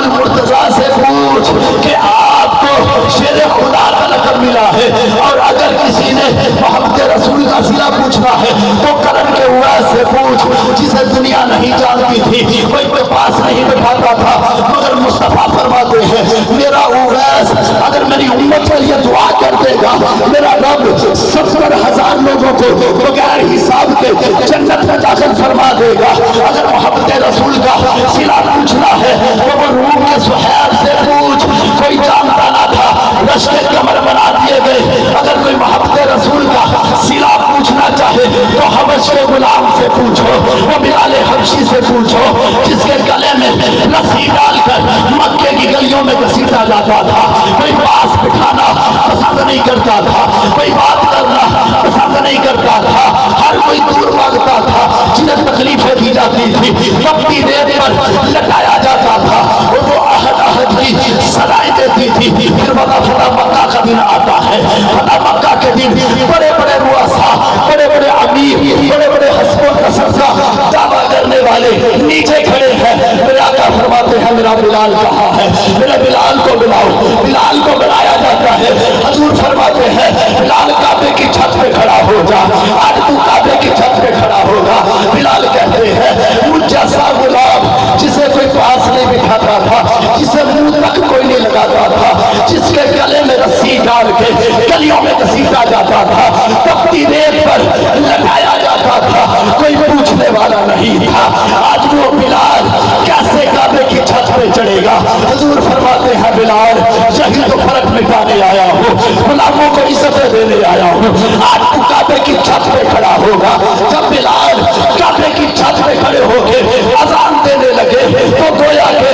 मकबूल मुर्तजा से पूछ कि आपको शेर खुदा का लक़ब मिला है, और अगर किसी ने मोहम्मद रसूल का सिला पूछना है तो करन के उवैस से पूछ, जिसे दुनिया नहीं जानती थी, कोई के पास नहीं बैठाता था, मगर मुस्तफा फरमाते हैं मेरा उवैस अगर मेरी उम्मत के लिए दुआ कर देगा, मेरा रब 70,000 लोगों को बगैर हिसाब के जन्नत में दाखिल फरमा देगा। अगर मोहम्मद रसूल का सिला पूछना है तो वो रूम के सुहैब से पूछ, कोई जानता ना था, रश्ते कमर बना दिए गए। अगर कोई मोहम्मद रसूल का सिला पूछना चाहे तो हबश के गुलाम से पूछो, वो बिलाल हबशी से पूछो, जिसके गले में रस्सी डालकर मक्के की गलियों में घसीटा जाता था। कोई पास बिठाना पसंद नहीं करता था, कोई बात करना पसंद नहीं करता था, हर कोई दूर भागता था। जिन्हें तकलीफें दी जाती थी कपटी रेत पर लटाया जाता था, वो अहद की सदाएं देती थी। फिर फतह मक्का का दिन आता है, फतह मक्का के दिन बड़े बड़े रुआसा, बड़े बड़े अमीर, बड़े बड़े हस्बों कसम का दावा करने वाले नीचे खड़े हैं। मेरे आका फरमाते हैं मेरा बिलाल कहाँ है, मेरे बिलाल को बुलाओ। बिलाल को बुलाया जाता है, हजूर फरमाते हैं बिलाल काबे की छत पे खड़ा हो जा, आज तू काबे की छत पे खड़ा होगा। बिलाल कहते हैं मुझ जैसा गुलाम जिसे कोई पास नहीं बिठाता था, जिसे मुंह तक कोई नहीं लगाता था, जिसके गले में रस्सी डाल के गलियों में घसीटा जाता था, तपती रेत पर लगाया जाता था, कोई पूछने वाला नहीं था। आज वो बिलाल कैसे काबे की छत पे चढ़ेगा? हुजूर फरमाते हैं बिलाल यही तो फर्क मिटाने आया हूँ, गुलामों को इज्जतें देने आया हूँ। आज तू काबे की छत पे खड़ा होगा। जब बिलाल काबे की छत पे खड़े होके अजान देने लगे तो गोया के